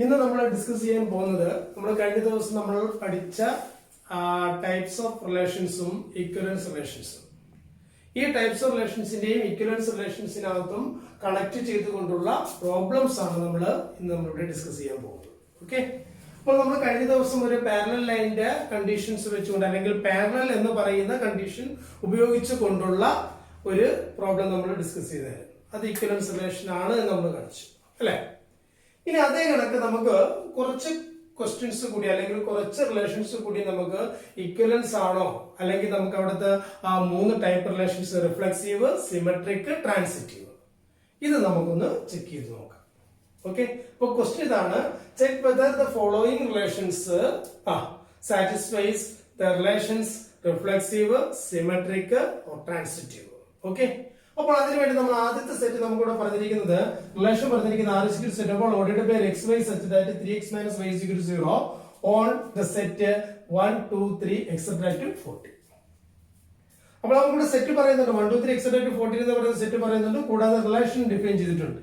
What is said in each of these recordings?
ഇന്ന് നമ്മൾ ഡിസ്കസ് ചെയ്യാൻ പോകുന്നത് നമ്മൾ കഴിഞ്ഞ ദിവസം നമ്മൾ പഠിച്ച ടൈപ്സ് ഓഫ് റിലേഷൻസും ഇക്വലൻസ് റിലേഷൻസും. ഈ ടൈപ്സ് ഓഫ് റിലേഷൻസിന്റെയും ഇക്വലൻസ് റിലേഷൻസിനകത്തും കണക്ട് ചെയ്തുകൊണ്ടുള്ള പ്രോബ്ലംസ് ആണ് ഇന്ന് നമ്മളിവിടെ ഡിസ്കസ് ചെയ്യാൻ പോകുന്നത്. ഓക്കെ, അപ്പോൾ നമ്മൾ കഴിഞ്ഞ ദിവസം ഒരു പാരലൽ ലൈനിന്റെ കണ്ടീഷൻസ് വെച്ചുകൊണ്ട് അല്ലെങ്കിൽ പാരലൽ എന്ന് പറയുന്ന കണ്ടീഷൻ ഉപയോഗിച്ചു കൊണ്ടുള്ള ഒരു പ്രോബ്ലം നമ്മൾ ഡിസ്കസ് ചെയ്തായിരുന്നു. അത് ഇക്വലൻസ് റിലേഷൻ ആണ് എന്ന് നമ്മൾ കാണിച്ചു അല്ലെ. ഇനി അതേ കണക്ക് നമുക്ക് കുറച്ച് ക്വസ്റ്റ്യൻസ് കൂടി അല്ലെങ്കിൽ കുറച്ച് റിലേഷൻസ് കൂടി നമുക്ക് ഇക്വലൻസ് ആണോ അല്ലെങ്കിൽ നമുക്ക് അവിടുത്തെ ആ 3 type relations reflexive, symmetric, transitive, ഇത് നമുക്കൊന്ന് ചെക്ക് ചെയ്ത് നോക്കാം. ഓക്കെ, ഇപ്പൊ ക്വസ്റ്റ്യൻ ഇതാണ്: check whether the following relations satisfies the relations reflexive, symmetric or transitive. Okay, അപ്പോൾ അതിനുവേണ്ടി നമ്മൾ ആദ്യത്തെ സെറ്റ് നമുക്കിവിടെ പറഞ്ഞിരിക്കുന്നത് റിലേഷൻ പറഞ്ഞിരിക്കുന്ന R is equal to set of all ordered pair xy such that 3x minus y is equal to 0 on the set 1, 2, 3 etc. to 40. അപ്പോൾ നമുക്കിവിടെ set പറയുന്നുണ്ട് 1, 2, 3 etc. to 40 എന്ന് പറയുന്ന സെറ്റ് പറയുന്നുണ്ട്. കൂടാതെ റിലേഷൻ ഡിഫൈൻ ചെയ്തിട്ടുണ്ട്.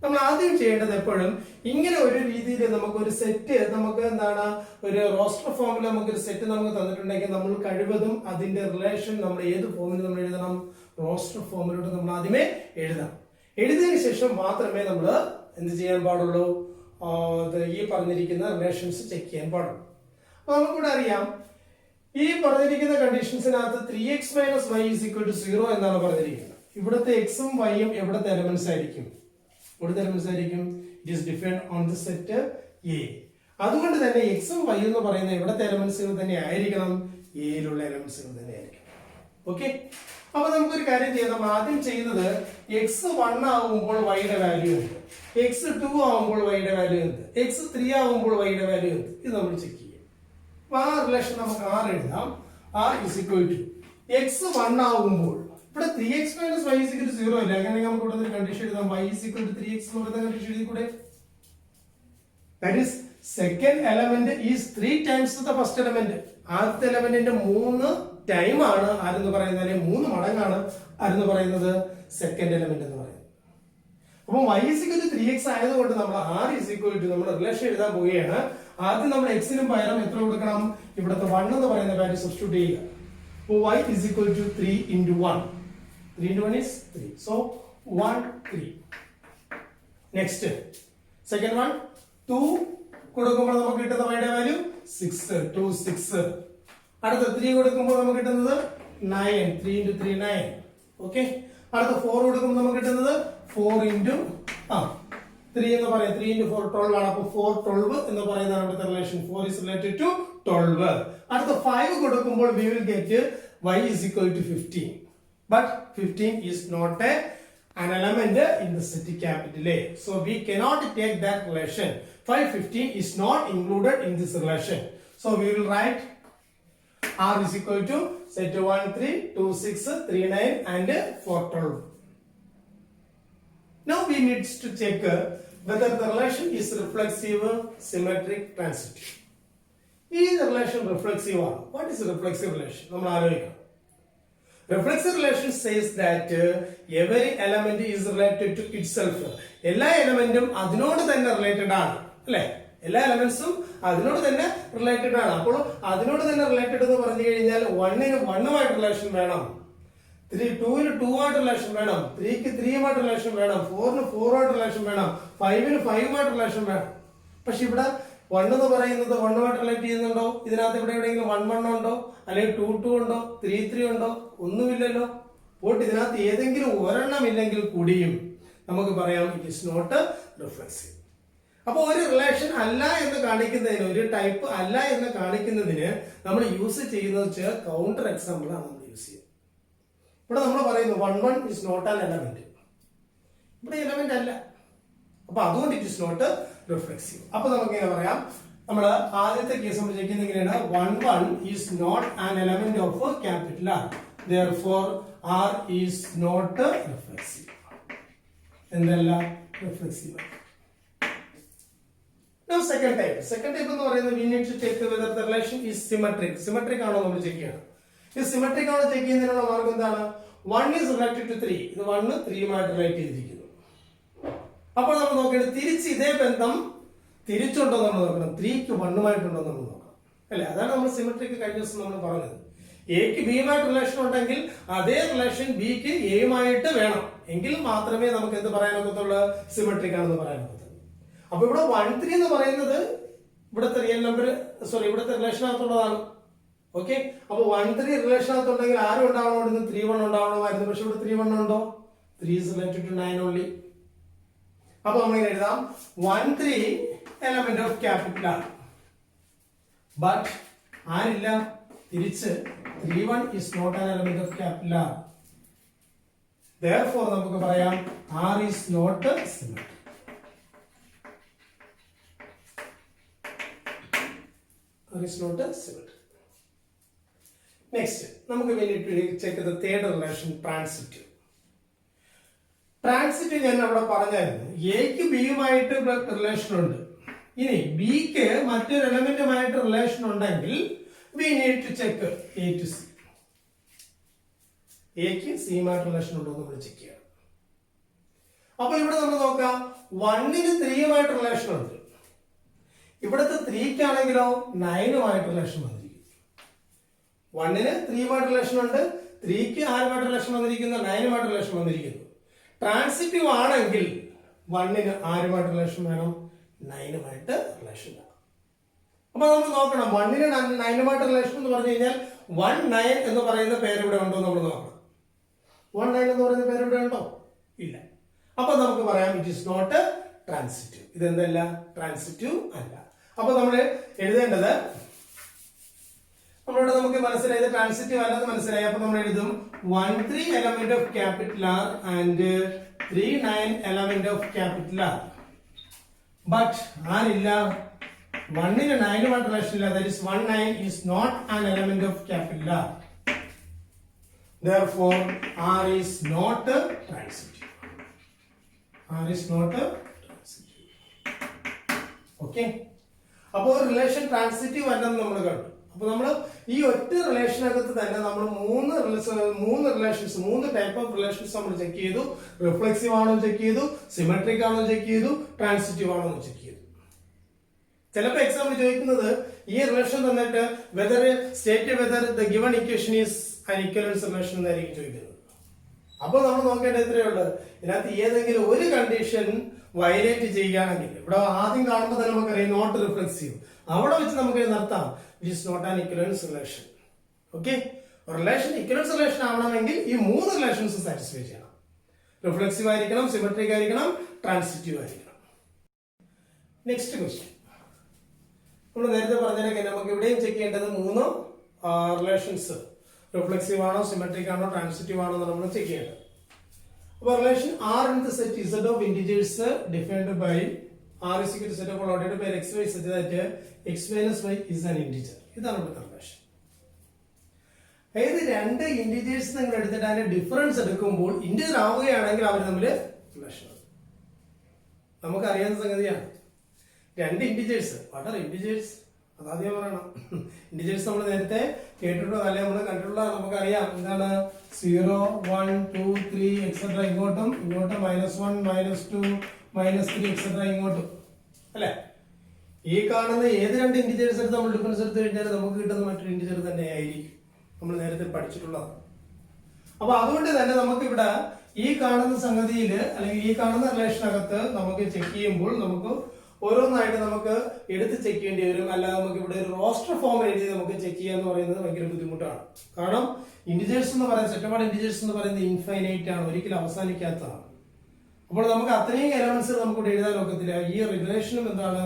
നമ്മൾ ആദ്യം ചെയ്യേണ്ടത് എപ്പോഴും ഇങ്ങനെ ഒരു രീതിയിൽ നമുക്ക് ഒരു സെറ്റ് നമുക്ക് എന്താണ് ഒരു റോസ്റ്റർ ഫോമിൽ നമുക്കൊരു സെറ്റ് നമുക്ക് തന്നിട്ടുണ്ടെങ്കിൽ നമ്മൾ കഴിവതും അതിന്റെ റിലേഷൻ നമ്മൾ ഏത് ഫോമിൽ നമ്മൾ എഴുതണം? റോസ്റ്റർ ഫോമിലോട്ട് നമ്മൾ ആദ്യമേ എഴുതണം. എഴുതിയതിനു ശേഷം മാത്രമേ നമ്മൾ എന്ത് ചെയ്യാൻ പാടുള്ളൂ? ഈ പറഞ്ഞിരിക്കുന്ന റിലേഷൻസ് ചെക്ക് ചെയ്യാൻ പാടുള്ളൂ. അപ്പൊ നമുക്കിവിടെ അറിയാം ഈ പറഞ്ഞിരിക്കുന്ന കണ്ടീഷൻസിനകത്ത് 3x - y is equal to 0 എന്നാണ് പറഞ്ഞിരിക്കുന്നത്. ഇവിടുത്തെ എക്സും വൈയും എവിടുത്തെ എലമെന്റ്സ് ആയിരിക്കും? ഇവിടുത്തെ എലമെന്റ്സ് ആയിരിക്കും. It is defined on the set A. അതുകൊണ്ട് തന്നെ എക്സും വൈ എന്ന് പറയുന്ന ഇവിടുത്തെ എലമെന്റ്സുകൾ തന്നെ ആയിരിക്കണം, എയിലുള്ള എലമെന്റ്സുകൾ തന്നെ ആയിരിക്കണം. ഓക്കെ, അപ്പൊ നമുക്കൊരു കാര്യം ചെയ്യാം. നമ്മൾ ആദ്യം ചെയ്യുന്നത് എക്സ് 1 ആവുമ്പോൾ വൈയുടെ വാല്യൂ എന്ത്, എക്സ് 2 ആവുമ്പോൾ വൈയുടെ വാല്യൂ എന്ത്, എക്സ് 3 ആവുമ്പോൾ വൈയുടെ വാല്യൂ എന്ത്, ഇത് നമ്മൾ ചെക്ക് ചെയ്യും. അപ്പൊ ആ റിലേഷൻ നമുക്ക് R എഴുതാം. R is equal to X 1 ആവുമ്പോൾ ഇവിടെ 3x minus y is equal to 0 അല്ലേ? അങ്ങനെ നമുക്ക് ഇവിടെ ഒരു കണ്ടീഷൻ എഴുതാം. y is equal to 3x എന്ന് പറയുന്ന കണ്ടീഷൻ എഴുതിക്കൂടെ? That is second element is 3 times the first element. ആദ്യത്തെ എലമെന്റിന്റെ 3 ടൈം ആണ് ആരെന്ന് പറയുന്നത്, 3 മടങ്ങാണ് ആരെന്ന് പറയുന്നത് സെക്കൻഡ് എലമെന്റ് എന്ന് പറയുന്നത്. അപ്പൊ y is equal to 3x ആയതുകൊണ്ട് നമ്മൾ R is equal to നമ്മൾ റിലേഷൻ എഴുതാൻ പോവുകയാണ്. ആദ്യം നമ്മൾ എക്സിനും പകരം എത്ര കൊടുക്കണം? ഇവിടുത്തെ 1 എന്ന് പറയുന്ന വാല്യൂ സബ്സ്റ്റിറ്റ്യൂട്ട് ചെയ്യുക. അപ്പോൾ y is equal to 3 into 1. 3 into 1 is 3. So 1, 3. Next, second one 2 കൊടുക്കുമ്പോൾ നമുക്ക് കിട്ടുന്ന വൈയുടെ വാല്യൂ 6. 2, 6. അടുത്ത 3 കൊടുക്കുമ്പോൾ നമുക്ക് കിട്ടുന്നത് 9. 3 into 3 9. ഓക്കെ, അടുത്ത 4 കൊടുക്കുമ്പോൾ നമുക്ക് കിട്ടുന്നത് 4 into 3 എന്ന് പറയാം. 3 into 4 12 ആണ്. അപ്പോൾ 4 12 എന്ന് പറയുന്നതാണ് ഇവിടുത്തെ റിലേഷൻ. 4 is related to 12. അടുത്ത 5 കൊടുക്കുമ്പോൾ we will get y is equal to 15. But 15 is not an element in the set capital A. So we cannot take that relation. 5, 15 is not included in this relation. So we will write R is equal to set 1, 3, 2, 6, 3, 9 and 4, 12. Now we need to check whether the relation is reflexive, symmetric, transitive. Is the relation reflexive or what is a reflexive relation? നമ്മൾ ആലോചിക്കണം. Reflexive relation says that every element is related to itself. എല്ലാ എലമെന്റും അതിനോട് തന്നെ related ആണ് അല്ലെ? എല്ലാ എലമെന്റ്സും അതിനോട് തന്നെ റിലേറ്റഡ് ആണ്. അപ്പോൾ അതിനോട് തന്നെ റിലേറ്റഡ് എന്ന് പറഞ്ഞു കഴിഞ്ഞാൽ 1ന് 1 റിലേഷൻ വേണം, 2ന് 2 റിലേഷൻ വേണം, 3ക്ക് 3 റിലേഷൻ വേണം, 4ന് 4 റിലേഷൻ വേണം, 5ന് 5 റിലേഷൻ വേണം. പക്ഷെ ഇവിടെ 1 എന്ന് പറയുന്നത് 1 റിലേറ്റ് ചെയ്യുന്നുണ്ടോ? ഇതിനകത്ത് ഇവിടെ എവിടെയെങ്കിലും 1 1 ഉണ്ടോ? അല്ലെങ്കിൽ 2 2 ഉണ്ടോ? 3 3 ഉണ്ടോ? ഒന്നുമില്ലല്ലോ. പോട്ട് ഇതിനകത്ത് ഏതെങ്കിലും ഒരെണ്ണം ഇല്ലെങ്കിൽ കൂടിയും നമുക്ക് പറയാം ഇറ്റ് ഈസ് നോട്ട് റിഫ്ലെക്സീവ്. അപ്പൊ ഒരു റിലേഷൻ അല്ല എന്ന് കാണിക്കുന്നതിന്, ഒരു ടൈപ്പ് അല്ല എന്ന് കാണിക്കുന്നതിന് നമ്മൾ യൂസ് ചെയ്യുന്നത് കൗണ്ടർ എക്സാമ്പിൾ ആണ് നമ്മൾ യൂസ് ചെയ്യുന്നത്. ഇവിടെ നമ്മൾ പറയുന്നു 1 1 ഇസ് നോട്ട് ആൻ എലമെന്റ്. ഇവിടെ എലമെന്റ് അല്ല. അപ്പൊ അതുകൊണ്ട് ഇറ്റ് ഇസ് നോട്ട് റിഫ്ലെക്സീവ്. അപ്പൊ നമുക്ക് എങ്ങനെ പറയാം? നമ്മൾ ആദ്യത്തെ കേസ് നമ്മൾ ചെക്ക് ചെയ്യുന്നത് എങ്ങനെയാണ്? 1 1 is not an element of capital R. Therefore R is not reflexive. എന്തല്ല? റിഫ്ലെക്സീവ്. Now second type എന്ന് പറയുന്നത് we need to check whether the relation is symmetric. Symmetric ആണോ നമ്മൾ ചെക്ക് ചെയ്യണം. ഈ സിമെട്രിക് ആണോ ചെക്ക് ചെയ്യുന്നതിനുള്ള മാർഗം എന്താണ്? 1 is related to 3. ഇത് 1 3 റിലേറ്റ് ചെയ്തിരിക്കുന്നു. അപ്പോൾ നമ്മൾ നോക്കേണ്ടത് തിരിച്ച് ഇതേ ബന്ധം തിരിച്ചുണ്ടോ നമ്മൾ നോക്കണം, 3ക്ക് 1ഉമായിട്ടുണ്ടോ നമ്മൾ നോക്കണം അല്ലെ. അതാണ് നമ്മൾ സിമെട്രിക്ക് കഴിഞ്ഞ ദിവസം നമ്മൾ പറഞ്ഞത്. എക്ക് ബിയുമായിട്ട് റിലേഷൻ ഉണ്ടെങ്കിൽ അതേ റിലേഷൻ ബിക്ക് എയുമായിട്ട് വേണം, എങ്കിൽ മാത്രമേ നമുക്ക് എന്ത് പറയാനൊക്കത്തുള്ളൂ, സിമെട്രിക് ആണെന്ന് പറയാനൊക്കത്തുള്ളൂ. അപ്പൊ ഇവിടെ 1 3 എന്ന് പറയുന്നത് ഇവിടുത്തെ റിയൽ നമ്പർ, സോറി ഇവിടുത്തെ റിലേഷനകത്തുള്ളതാണ്. ഓക്കെ, അപ്പൊ 1 3 റിലേഷനകത്തുണ്ടെങ്കിൽ ആരും ഉണ്ടാവണമായിരുന്നു, 3 1 ഉണ്ടാവണമായിരുന്നു. പക്ഷെ ഇവിടെ 3 1 ഉണ്ടോ? 3 is related to 9 only. അപ്പൊ നമ്മൾ ഇങ്ങനെ എഴുതാം, 1 3 element of capital R. But ആരില്ല, തിരിച്ച് 3 1 is not an element of capital R. Therefore നമുക്ക് പറയാം R is not symmetric. R is not symmetric. Next, നമുക്ക് വേണ്ടിയിട്ട് check the third relation, transitive. Transitive ഞാൻ അവിടെ പറഞ്ഞായിരുന്നു, എക്ക് ബിയുമായിട്ട് റിലേഷൻ ഉണ്ട്. ഇനി ബിക്ക് മറ്റൊരു എലമെന്റുമായിട്ട് റിലേഷൻ ഉണ്ടെങ്കിൽ we need to check A to C. എക്ക് സിയുമായിട്ട് റിലേഷൻ ഉണ്ടോ എന്ന് നമ്മൾ ചെക്ക് ചെയ്യണം. അപ്പൊ ഇവിടെ നമ്മൾ നോക്കാം, 1ന് 3യുമായിട്ട് റിലേഷൻ ഉണ്ട്. ഇവിടുത്തെ 3ക്കാണെങ്കിലോ 9ഉമായിട്ട് റിലേഷൻ വന്നിരിക്കും. 1ന് 3യുമായിട്ട് റിലേഷൻ ഉണ്ട്, 3ക്ക് ആരുമായിട്ട് റിലേഷൻ വന്നിരിക്കുന്നു, 9ഉമായിട്ട് റിലേഷൻ വന്നിരിക്കുന്നു. ട്രാൻസിറ്റീവ് ആണെങ്കിൽ 1ന് ആരുമായിട്ട് റിലേഷൻ വേണം, 9ഉമായിട്ട് റിലേഷൻ വേണം. അപ്പൊ നമുക്ക് നോക്കണം, 1ന് 9ഉമായിട്ട് റിലേഷൻ എന്ന് പറഞ്ഞു കഴിഞ്ഞാൽ 1 9 എന്ന് പറയുന്ന പേര് ഇവിടെ ഉണ്ടോ നമ്മൾ നോക്കണം. 1 9 എന്ന് പറയുന്ന പേര് ഇവിടെ ഉണ്ടോ? ഇല്ല. അപ്പൊ നമുക്ക് പറയാം ഇറ്റ് ഈസ് നോട്ട് ട്രാൻസിറ്റീവ്. ഇതെന്തല്ല, ട്രാൻസിറ്റീവ് അല്ല. അപ്പൊ നമ്മൾ എഴുതേണ്ടത്, നമ്മളിവിടെ നമുക്ക് മനസ്സിലായത് ട്രാൻസിറ്റീവ് അല്ലെന്ന് മനസ്സിലായി. അപ്പൊ നമ്മൾ എഴുതും 1 3 element of capital R and 3 9 element of capital R. But ആരില്ല, 1ന് 9ഉമായിട്ട് റിലേഷൻ ഇല്ല. That is 1 9 is not an element of capital R. Therefore R is not transitive. R is not transitive. Okay. അപ്പോൾ റിലേഷൻ ട്രാൻസിറ്റീവ് അല്ലെന്ന് നമ്മൾ കണ്ടു. അപ്പൊ നമ്മൾ ഈ ഒറ്റ റിലേഷനകത്ത് തന്നെ നമ്മൾ മൂന്ന് റിലേഷൻസ്, 3 ടൈപ്പ് ഓഫ് റിലേഷൻസ് നമ്മൾ ചെക്ക് ചെയ്തു. റിഫ്ലെക്സീവ് ആണോ ചെക്ക് ചെയ്തു, സിമെട്രിക് ആണോ ചെക്ക് ചെയ്തു, ട്രാൻസിറ്റീവ് ആണോ ചെക്ക് ചെയ്തു. ചിലപ്പോൾ എക്സാമ്പിൾ ചോദിക്കുന്നത് ഈ റിലേഷൻ തന്നിട്ട് whether the given equation is an equivalence relation എന്നായിരിക്കും ചോദിക്കുന്നത്. അപ്പോൾ നമ്മൾ നോക്കേണ്ടത് എത്രയേ ഉള്ളൂ, ഇതിനകത്ത് ഏതെങ്കിലും ഒരു കണ്ടീഷൻ വയലേറ്റ് ചെയ്യുകയാണെങ്കിൽ, ഇവിടെ ആദ്യം കാണുമ്പോൾ തന്നെ നമുക്കറിയാം നോട്ട് റിഫ്ലെക്സീവ്, അവിടെ വെച്ച് നമുക്ക് നിർത്താം it is not an equivalence relation. Okay, relation equivalence relation ആവണമെങ്കിൽ ഈ 3 റിലേഷൻസ് സാറ്റിസ്ഫൈ ചെയ്യണം. റിഫ്ലെക്സീവ് ആയിരിക്കണം, സിമെട്രിക് ആയിരിക്കണം, ട്രാൻസിറ്റീവ് ആയിരിക്കണം. നെക്സ്റ്റ് ക്വസ്റ്റ്യൻ, നമ്മൾ നേരത്തെ പറഞ്ഞതൊക്കെ നമുക്ക് ഇവിടെയും ചെക്ക് ചെയ്യേണ്ടത് 3 റിലേഷൻസ്, റിഫ്ലെക്സീവ് ആണോ, സിമെട്രിക് ആണോ, ട്രാൻസിറ്റീവ് ആണോ എന്ന് നമ്മൾ ചെക്ക് ചെയ്യേണ്ടത്. അപ്പോൾ relation R in the set Z of integers defined by R is equal to set of ordered by x y such that x minus y is an integer. ഇതാണ് നമ്മുടെ relation. അതായത് 2 integers നിങ്ങൾ എടുത്തിട്ട് അതിന്റെ difference എടുക്കുമ്പോൾ integer ആവുകയാണെങ്കിൽ അവർ തമ്മിൽ relation ആണ്. നമുക്കറിയാവുന്ന സംഗതിയാണ്. 2 ഇന്റിജേഴ്സ്, വാട്ട് ആർ ഇന്റിജേഴ്സ്? അതാദ്യം പറയണം. ഇന്റിജേഴ്സ് നമ്മൾ നേരത്തെ കേട്ടിട്ടുള്ള അല്ലെങ്കിൽ നമ്മൾ കണ്ടിട്ടുള്ള നമുക്കറിയാം. എന്താണ് 0 1 2 3 എക്സെട്ര, ഇങ്ങോട്ടും -1 -2 -3 എക്സെട്ര ഇങ്ങോട്ടും അല്ലെ. ഈ കാണുന്ന ഏത് 2 ഇന്റിജേഴ്സ് എടുത്ത് നമ്മൾ ഡിഫറൻസ് എടുത്തു കഴിഞ്ഞാൽ നമുക്ക് കിട്ടുന്ന മറ്റൊരു ഇന്റിജർ തന്നെ ആയിരിക്കും, നമ്മൾ നേരത്തെ പഠിച്ചിട്ടുള്ളതാണ്. അപ്പൊ അതുകൊണ്ട് തന്നെ നമുക്ക് ഇവിടെ ഈ കാണുന്ന സംഗതിയിൽ അല്ലെങ്കിൽ ഈ കാണുന്ന റിലേഷനകത്ത് നമുക്ക് ചെക്ക് ചെയ്യുമ്പോൾ നമുക്ക് ഓരോന്നായിട്ട് നമുക്ക് എടുത്ത് ചെക്ക് ചെയ്യേണ്ടി വരും. അല്ലാതെ നമുക്ക് ഇവിടെ ഒരു റോസ്റ്റർ ഫോം എഴുതി നമുക്ക് ചെക്ക് ചെയ്യാന്ന് പറയുന്നത് ഭയങ്കര ബുദ്ധിമുട്ടാണ്. കാരണം ഇന്റിജേഴ്സ് എന്ന് പറയുന്നത്, സെറ്റപ്പാട് ഇന്റിജേഴ്സ് എന്ന് പറയുന്നത് ഇൻഫൈനൈറ്റ് ആണ്, ഒരിക്കലും അവസാനിക്കാത്തതാണ്. അപ്പോൾ നമുക്ക് അത്രയും എലമെന്റ്സ് നമുക്ക് ഇവിടെ എഴുതാൻ ഒക്കത്തില്ല. ഈ റിലേഷനും എന്താണ്,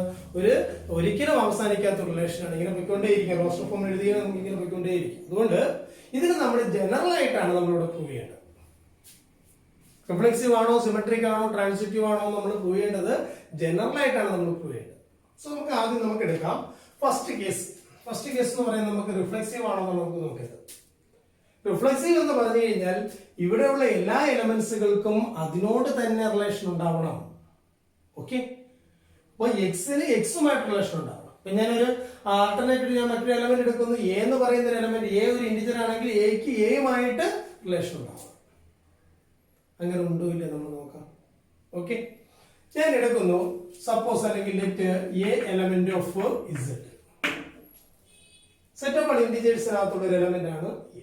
ഒരിക്കലും അവസാനിക്കാത്ത റിലേഷനാണ്. ഇങ്ങനെ പോയിക്കൊണ്ടേയിരിക്കും, റോസ്റ്റർ ഫോം എഴുതിയാൽ നമുക്ക് ഇങ്ങനെ പോയിക്കൊണ്ടേയിരിക്കും. അതുകൊണ്ട് ഇതിന് നമ്മൾ ജനറൽ ആയിട്ടാണ് നമ്മളിവിടെ പ്രൂവ് ചെയ്യേണ്ടത്. റിഫ്ലെക്സീവ് ആണോ, സിമെട്രിക് ആണോ, ട്രാൻസിറ്റീവ് ആണോ നമ്മൾ പ്രൂവ് ചെയ്യേണ്ടത് ജനറൽ ആയിട്ടാണ് നമ്മൾ പ്രൂവ് ചെയ്യേണ്ടത്. സോ നമുക്ക് ആദ്യം നമുക്ക് എടുക്കാം ഫസ്റ്റ് കേസ്. ഫസ്റ്റ് കേസ് എന്ന് പറയുന്നത് നമുക്ക് റിഫ്ലെക്സീവ് ആണോ എന്ന് നമുക്ക് നോക്കേണ്ടത്. റിഫ്ലെക്സീവ് എന്ന് പറഞ്ഞു കഴിഞ്ഞാൽ ഇവിടെയുള്ള എല്ലാ എലമെന്റ്സുകൾക്കും അതിനോട് തന്നെ റിലേഷൻ ഉണ്ടാവണം. ഓക്കെ, അപ്പൊ എക്സിന് എക്സുമായിട്ട് റിലേഷൻ ഉണ്ടാവണം. ഇപ്പൊ ഞാനൊരു ആൾട്ടർനേറ്റീവ്, ഞാൻ മറ്റൊരു എലമെന്റ് എടുക്കുന്നു, എ എന്ന് പറയുന്ന ഒരു എലമെന്റ്, എ ഒരു ഇന്റിജർ ആണെങ്കിൽ എക്ക് എയുമായിട്ട് റിലേഷൻ ഉണ്ടാവണം. അങ്ങനെ ഉണ്ടോ ഇല്ല നമ്മൾ നോക്കാം. ഓക്കെ, ഞാൻ എടുക്കുന്നു സപ്പോസ് അല്ലെങ്കിൽ let A element of Z. Set of ഇന്റിജേഴ്സിനകത്തുള്ള ഒരു എലമെന്റ് ആണ് എ.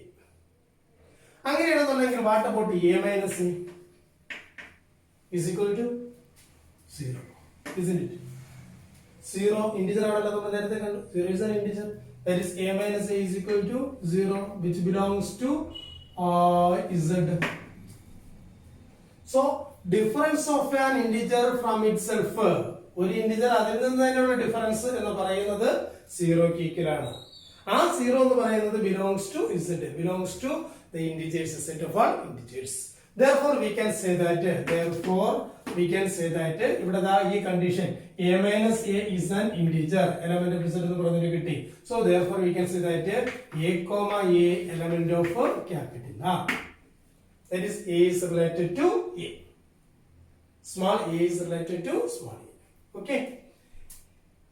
അങ്ങനെയാണെന്നുണ്ടെങ്കിൽ what about A minus A is equal to 0, isn't it? 0 integer ആണല്ലോ നമ്മൾ നേരത്തെ കണ്ടു. 0 is an integer. That is a minus a is equal to 0, which belongs to z. So difference of an integer from itself, ഒരു integer അതിൽ നിന്ന് തന്നെയുള്ള difference എന്ന് പറയുന്നത് 0 ക്ക് ഈക്വൽ ആണ്. ആ 0 എന്ന് പറയുന്നത് belongs to z, belongs to the integers set of all integers. Therefore we can say that ഇവിടെ ദാ ഈ condition a minus a is an integer, element of z എന്ന് പറഞ്ഞിട്ട് കിട്ടി. So therefore we can say that a comma a element of capital R, that is a is related to a, small a is related to small a. Okay,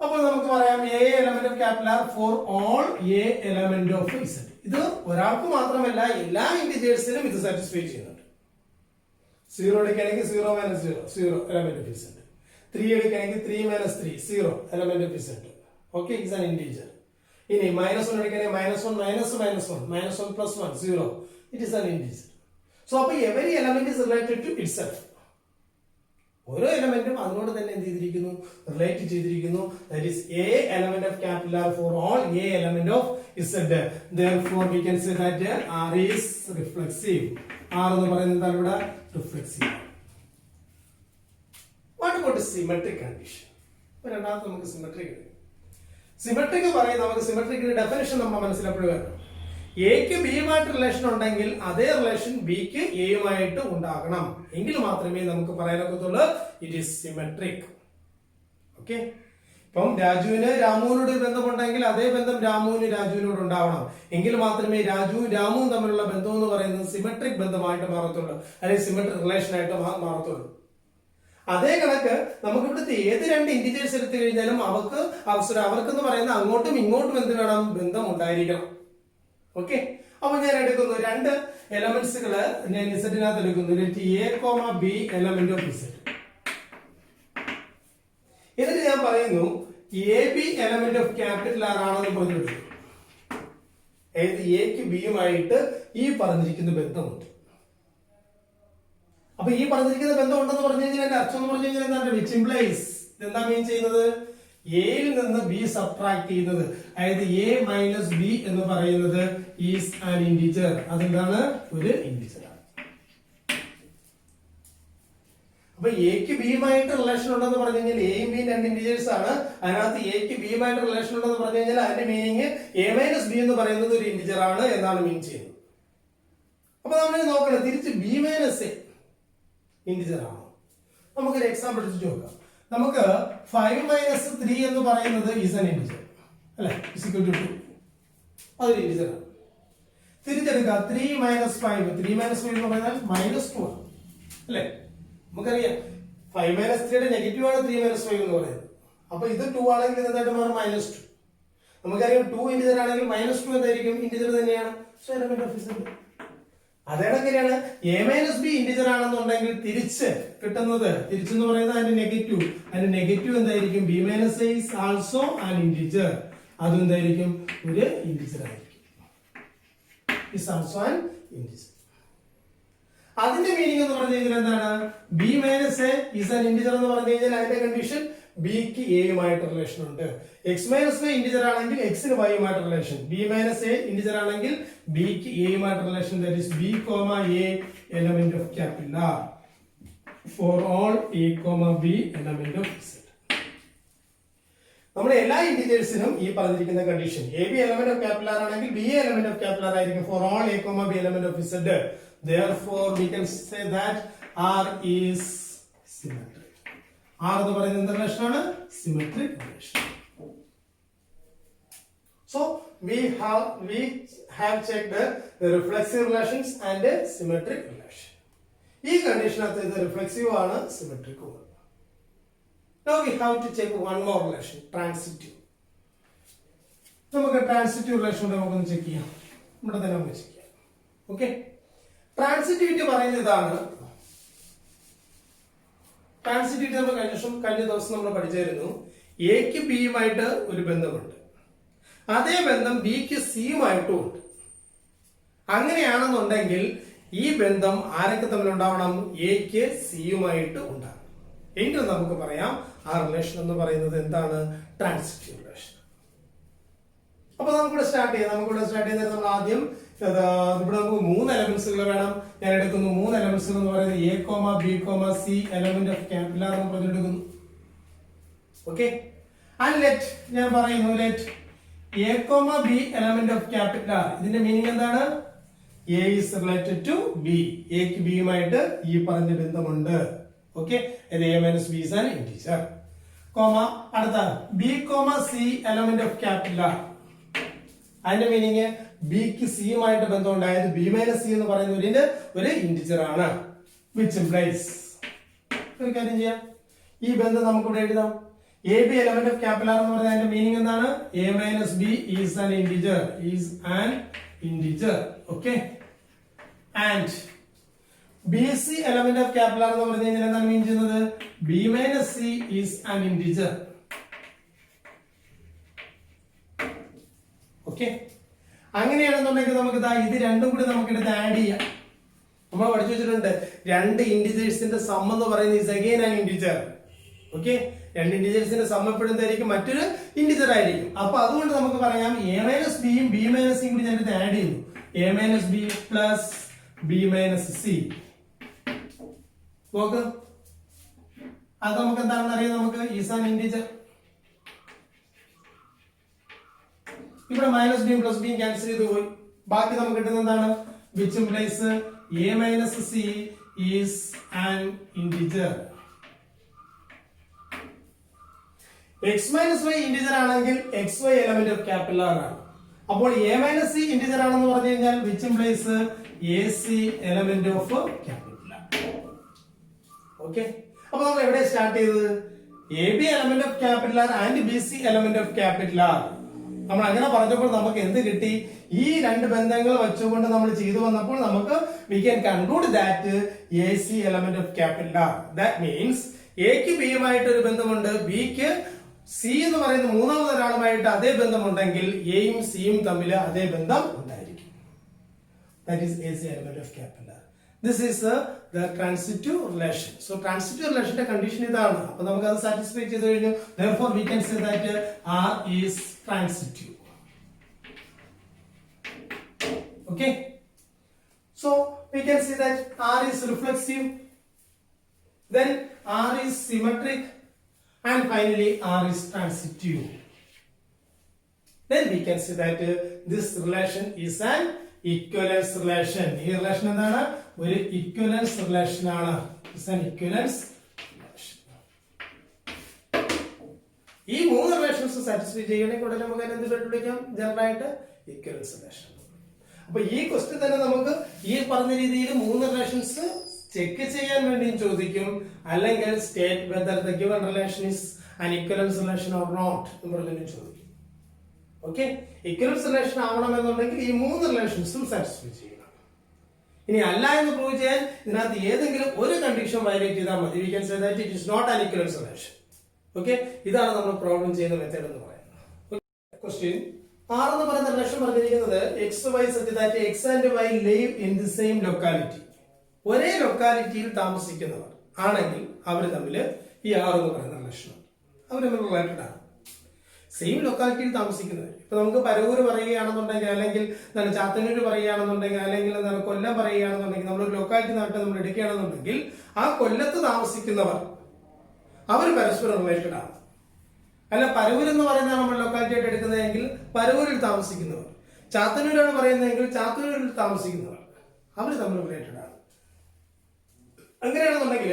അപ്പോൾ നമുക്ക് പറയാം a element of capital R for all a element of z. ഇത് ഒരാൾക്ക് മാത്രമല്ല എല്ലാ ഇന്റിജേഴ്സിനും ഇത് satisfy ചെയ്യുന്നുണ്ട്. 0 എടുക്കുകയാണെങ്കിൽ 0 minus 0, 0 element of z. 3 എടുക്കുകയാണെങ്കിൽ 3 minus 3, 0 element of z. Okay, is an integer. ഇനി -1 എടുക്കുകയാണെങ്കിൽ -1 minus minus 1, -1 plus 1, 0. It is an integer. So അപ്പോൾ every element is related to itself. ഓരോ എലമെന്റും അതിനോട് തന്നെ എന്ത് ചെയ്തിരിക്കുന്നു, റിലേറ്റ് ചെയ്തിരിക്കുന്നു. That is a element of capital R for all a element of z. Therefore we can say that R is reflexive. R എന്ന് പറയുന്നത് ഇവിടെ reflexive. What about symmetric condition? അപ്പോൾ രണ്ടാമത്തെ നമുക്ക് സിമെട്രിക്. സിമെട്രിക് പറയും, നമുക്ക് സിമെട്രിക്കിന്റെ ഡെഫിനിഷൻ നമ്മൾ മനസ്സിലാക്കുക. എക്ക് ബിയുമായിട്ട് റിലേഷൻ ഉണ്ടെങ്കിൽ അതേ റിലേഷൻ ബിക്ക് എയുമായിട്ട് ഉണ്ടാകണം, എങ്കിൽ മാത്രമേ നമുക്ക് പറയാനൊക്കത്തുള്ളൂ ഇറ്റ് ഈസ് സിമെട്രിക്. ഓക്കെ, ഇപ്പം രാജുവിന് രാമുവിനോട് ബന്ധമുണ്ടെങ്കിൽ അതേ ബന്ധം രാമുവിന് രാജുവിനോട് ഉണ്ടാവണം, എങ്കിൽ മാത്രമേ രാജുവും രാമുവും തമ്മിലുള്ള ബന്ധം എന്ന് പറയുന്നത് സിമെട്രിക് ബന്ധമായിട്ട് മാറത്തുള്ളൂ, അല്ലെങ്കിൽ സിമെട്രിക് റിലേഷൻ ആയിട്ട് മാറത്തുള്ളൂ. അതേ കണക്ക് നമുക്ക് ഇവിടുത്തെ ഏത് രണ്ട് ഇന്റിജേഴ്സ് എടുത്തു കഴിഞ്ഞാലും അവർക്കെന്ന് പറയുന്ന അങ്ങോട്ടും ഇങ്ങോട്ടും എന്ത് വേണം, ബന്ധം ഉണ്ടായിരിക്കണം. ഓക്കെ, അപ്പൊ ഞാൻ എടുക്കുന്നു രണ്ട് എലമെന്റ്സുകള്, ഞാൻ ഇസഡിനകത്ത് എടുക്കുന്നു. A comma B element of Z. എന്നിട്ട് ഞാൻ പറയുന്നു A B element of capital R ആണെന്ന് പറഞ്ഞെടുക്കും. അതായത് എക്ക് ബിയുമായിട്ട് ഈ പറഞ്ഞിരിക്കുന്ന ബന്ധമുണ്ട്. അപ്പൊ ഈ പറഞ്ഞിരിക്കുന്ന ബന്ധം ഉണ്ടെന്ന് പറഞ്ഞു കഴിഞ്ഞാൽ എന്റെ അർത്ഥം എന്ന് പറഞ്ഞു കഴിഞ്ഞാൽ എന്താണ്, വിച്ച് ഇംപ്ലൈസ്, എന്താ മീൻ ചെയ്യുന്നത്, എയിൽ നിന്ന് ബി സബ്ട്രാക്ട് ചെയ്യുന്നത്, അതായത് എ മൈനസ് ബി എന്ന് പറയുന്നത് ഈസ് ആൻ ഇന്റിജർ. അതെന്താണ്, ഒരു ഇന്റിജർ ആണ്. അപ്പൊ എക്ക് ബിയുമായിട്ട് റിലേഷൻ ഉണ്ടെന്ന് പറഞ്ഞു കഴിഞ്ഞാൽ എയും ബിയും രണ്ട് ഇന്റിജേഴ്സ് ആണ്. അതിനകത്ത് എക്ക് ബിയുമായിട്ട് റിലേഷൻ ഉണ്ടെന്ന് പറഞ്ഞു കഴിഞ്ഞാൽ അതിന്റെ മീനിങ് എ മൈനസ് ബി എന്ന് പറയുന്നത് ഒരു ഇന്റിജർ ആണ് എന്നാണ് മീൻ ചെയ്യുന്നത്. അപ്പൊ നമ്മൾ നോക്കണം തിരിച്ച് ബി മൈനസ് എ ഇന്റിജർ ആണോ. നമുക്കൊരു എക്സാമ്പിൾ എടുത്തിട്ട് നോക്കാം. നമുക്ക് 5 minus 3 എന്ന് പറയുന്നത് is an integer അല്ലേ, is equal to 2. അതൊരു ഇന്റിജർ ആണ്. തിരിച്ചെടുക്കാം 3 minus 5 എന്ന് പറയുന്നത് -2 ആണ് അല്ലേ. നമുക്കറിയാം 5 minus 3 യുടെ നെഗറ്റീവ് ആണ് 3 minus 5 എന്ന് പറയുന്നത്. അപ്പൊ ഇത് 2 ആണെങ്കിൽ എന്തായിട്ട് മാറും, -2. നമുക്കറിയാം 2 ഇന്റിജർ ആണെങ്കിൽ -2 എന്തായിരിക്കും, ഇന്റിജർ തന്നെയാണ്. So element of Z. അതേടൊക്കെയാണ് എ മൈനസ് ബി ഇന്റിജർ ആണെന്നുണ്ടെങ്കിൽ തിരിച്ച് കിട്ടുന്നത്, തിരിച്ചെന്ന് പറയുന്നത് അതിന്റെ നെഗറ്റീവ് എന്തായിരിക്കും, B minus A is also an integer. അതും എന്തായിരിക്കും, ഒരു ഇന്റിജർ ആയിരിക്കും. Is also an integer. അതിന്റെ മീനിങ് എന്ന് പറഞ്ഞു കഴിഞ്ഞാൽ എന്താണ്, B minus A is an integer എന്ന് പറഞ്ഞു കഴിഞ്ഞാൽ അതിന്റെ കണ്ടീഷൻ ബിക്ക് എയുമായിട്ട് റിലേഷൻ ഉണ്ട്. എക്സ് മൈനസ് വൈ ഇന്റിജർ ആണെങ്കിൽ എക്സിന് വൈയുമായിട്ട് relation, B minus A integer ആണെങ്കിൽ ബിക്ക് എയുമായിട്ട് relation. That is B comma A element of capital R for all A comma B element of Z. നമ്മുടെ എല്ലാ ഇന്റിജേഴ്സിനും ഈ പറഞ്ഞിരിക്കുന്ന condition A B element of capital R ആണെങ്കിൽ B element of capital R ആയിരിക്കും for all A comma B element of Z. Therefore we can say that R is symmetric. R എന്ന് പറയുന്നത് എന്ത് റിലേഷൻ ആണ്, symmetric relation. So we have checked the reflexive relations and symmetric relation. ഈ കണ്ടീഷനകത്ത് ഇത് reflexive ആണ്, symmetric ആണ്. Now we have to check one more relation, transitive. നമുക്ക് transitive relation നമുക്കൊന്ന് ചെക്ക് ചെയ്യാം. ഇവിടെ തന്നെ നമുക്ക് ചെക്ക് ചെയ്യാം. ഓക്കെ, ട്രാൻസിറ്റിവിറ്റി പറയുന്നത് ഇതാണ്. ട്രാൻസിറ്റിവിറ്റി നമ്മൾ കഴിഞ്ഞ ദിവസം നമ്മൾ പഠിച്ചായിരുന്നു. എക്ക് ബിയുമായിട്ട് ഒരു ബന്ധമുണ്ട്, അതേ ബന്ധം ബിക്ക് സിയുമായിട്ടും ഉണ്ട്. അങ്ങനെയാണെന്നുണ്ടെങ്കിൽ ഈ ബന്ധം ആരൊക്കെ തമ്മിൽ ഉണ്ടാവണം? എക്ക് സിയുമായിട്ട് ഉണ്ടാകും. എങ്കിൽ നമുക്ക് പറയാം ആ റിലേഷൻ എന്ന് പറയുന്നത് എന്താണ്? Transitive relation. അപ്പൊ നമുക്കിവിടെ സ്റ്റാർട്ട് ചെയ്യാം. നമ്മൾ ആദ്യം ഇവിടെ നമുക്ക് 3 എലമെന്റ്സുകൾ വേണം. ഞാൻ എടുക്കുന്നു 3 എലമെന്റ്സുകൾ എന്ന് പറയുന്നത് A comma B comma C element of capital എന്ന് പറഞ്ഞെടുക്കുന്നു. ഓക്കെ, ആൻഡ് ലെറ്റ് ഞാൻ പറയുന്നു let A comma B element of capital R. ഇതിന്റെ മീനിങ് എന്താണ്? A is related to B. എക്ക് ബിയുമായിട്ട് ഈ പറഞ്ഞ ബന്ധമുണ്ട്. Okay, A minus B is an integer. Comma അടുത്ത B comma C element of capital R. അതിന്റെ മീനിങ് ബിക്ക് സിയുമായിട്ട് ബന്ധം ഉണ്ടായത് ബി മൈനസ് സി എന്ന് പറയുന്ന ഒരു ഇന്റിജർ ആണ്. വിച്ച് ഇംപ്ലൈസ്, ഒരു കാര്യം ചെയ്യാം, ഈ ബന്ധം നമുക്ക് ഇവിടെ എഴുതാം. A B element of capital R എന്ന് പറഞ്ഞാൽ അതിന്റെ മീനിങ് എന്താണ്? A minus B is an integer. Okay, and B C element of capital R എന്ന് പറഞ്ഞു കഴിഞ്ഞാൽ എന്താണ് മീൻ ചെയ്യുന്നത്? B minus C is an integer. Okay, അങ്ങനെയാണെന്നുണ്ടെങ്കിൽ നമുക്ക് ഇത് രണ്ടും കൂടി നമുക്കിടത്ത് ആഡ് ചെയ്യാം. നമ്മൾ പഠിച്ചു വെച്ചിട്ടുണ്ട്, 2 ഇന്റിജേഴ്സിന്റെ സം എന്ന് പറയുന്നത് is again an integer. Okay, 2 ഇന്റിജേഴ്സിന്റെ സം എപ്പോഴും എന്തായിരിക്കും? മറ്റൊരു ഇന്റിജർ ആയിരിക്കും. അപ്പൊ അതുകൊണ്ട് നമുക്ക് പറയാം എ മൈനസ് ബിയും ബി മൈനസ് സിയും കൂടി ഞാനിത് ആഡ് ചെയ്യുന്നു. A minus B plus B minus C. നോക്ക്, അത് നമുക്ക് എന്താണെന്ന് അറിയാം. നമുക്ക് ഈസ് ആൻ ഇന്റിജർ. ഇവിടെ മൈനസ് ബിയും പ്ലസ് ബിയും ക്യാൻസൽ ചെയ്ത് പോയി. ബാക്കി നമുക്ക് കിട്ടുന്നത് എന്താണ്? Which implies A minus C is an integer. X minus Y integer ആണെങ്കിൽ x y element of capital R ആണ്. അപ്പോൾ എ മൈനസ് സി ഇന്റിജർ ആണെന്ന് പറഞ്ഞു കഴിഞ്ഞാൽ which implies a c element of capital R. Okay, അപ്പൊ നമ്മൾ എവിടെ start ചെയ്തത്? A B element of capital R and B C element of capital R. നമ്മൾ അങ്ങനെ പറഞ്ഞപ്പോൾ നമുക്ക് എന്ത് കിട്ടി? ഈ 2 ബന്ധങ്ങൾ വെച്ചുകൊണ്ട് നമ്മൾ ചെയ്തു വന്നപ്പോൾ നമുക്ക് we can conclude that AC element of capital R. That means എക്ക് ബിയുമായിട്ട് ഒരു ബന്ധമുണ്ട്, ബിക്ക് സി എന്ന് പറയുന്ന മൂന്നാമത് ഒരാളുമായിട്ട് അതേ ബന്ധമുണ്ടെങ്കിൽ എയും സിയും തമ്മിൽ അതേ ബന്ധം ഉണ്ടായിരിക്കും. That is AC element of capital R. This is the transitive relation. So transitive relationന്റെ കണ്ടീഷൻ ഇതാണ്. അപ്പൊ നമുക്ക് അത് സാറ്റിസ്ഫൈ ചെയ്തു കഴിഞ്ഞു. Therefore we can say that R is transitive. Okay, so we can see that R is reflexive, then R is symmetric, and finally R is transitive. Then we can see that this relation is an equivalence relation. ഈ relation എന്താണ്? ഒരു equivalence relation ആണ്. It's an equivalence relation. ഈ 3 relations satisfy ചെയ്യണമെങ്കിൽ ഉടനെ നമുക്ക് എന്ത് കണ്ടുപിടിക്കാം? ജനറൽ ആയിട്ട് equivalence relation. അപ്പൊ ഈ ക്വസ്റ്റ്യൻ തന്നെ നമുക്ക് ഈ പറഞ്ഞ രീതിയിൽ 3 റിലേഷൻസ് ചെക്ക് ചെയ്യാൻ വേണ്ടിയും ചോദിക്കും, അല്ലെങ്കിൽ state whether the given relation is an equivalence relation or not എന്ന് പറഞ്ഞു ചോദിക്കും. ഓക്കെ, ഇക്വലൻസ് റിലേഷൻ ആവണമെന്നുണ്ടെങ്കിൽ ഈ 3 റിലേഷൻസും സാറ്റിസ്ഫൈ ചെയ്യണം. ഇനി അല്ല എന്ന് പ്രൂവ് ചെയ്യാൻ ഇതിനകത്ത് ഏതെങ്കിലും ഒരു കണ്ടീഷൻ വയലേറ്റ് ചെയ്താൽ മതി. We can say that it is not an equivalence relation. Okay, ഇതാണ് നമ്മൾ പ്രോബ്ലം ചെയ്യുന്ന മെത്തേഡ് എന്ന് പറയുന്നത്. ക്വസ്റ്റ്യൻ R എന്ന് പറയുന്ന റിലേഷൻ പറഞ്ഞിരിക്കുന്നത് x y such that x and y live in the same locality. ഒരേ ലൊക്കാലിറ്റിയിൽ താമസിക്കുന്നവർ ആണെങ്കിൽ അവർ തമ്മിൽ ഈ R എന്ന് പറയുന്ന റിലേഷൻ അവർ തമ്മിൽ റിലേറ്റഡ് ആണ്. സെയിം ലൊക്കാലിറ്റിയിൽ താമസിക്കുന്നവർ. ഇപ്പൊ നമുക്ക് പരവൂര് പറയുകയാണെന്നുണ്ടെങ്കിൽ, അല്ലെങ്കിൽ ചാത്തന്നൂര് പറയുകയാണെന്നുണ്ടെങ്കിൽ, അല്ലെങ്കിൽ കൊല്ലം പറയുകയാണെന്നുണ്ടെങ്കിൽ, നമ്മളൊരു ലൊക്കാലിറ്റി നാട്ടിൽ നമ്മൾ എടുക്കുകയാണെന്നുണ്ടെങ്കിൽ ആ കൊല്ലത്ത് താമസിക്കുന്നവർ അവർ പരസ്പരം റിലേറ്റഡ് ആണ്. അല്ല, പരവൂർ എന്ന് പറയുന്ന നമ്മൾ ലൊക്കാലിറ്റി ആയിട്ട് എടുക്കുന്നതെങ്കിൽ പരവൂരിൽ താമസിക്കുന്നവർ, ചാത്തന്നൂരാണ് പറയുന്നതെങ്കിൽ ചാത്തന്നൂരിൽ താമസിക്കുന്നവർ അവർ തമ്മിൽ റിലേറ്റഡ് ആണ്. അങ്ങനെയാണെന്നുണ്ടെങ്കിൽ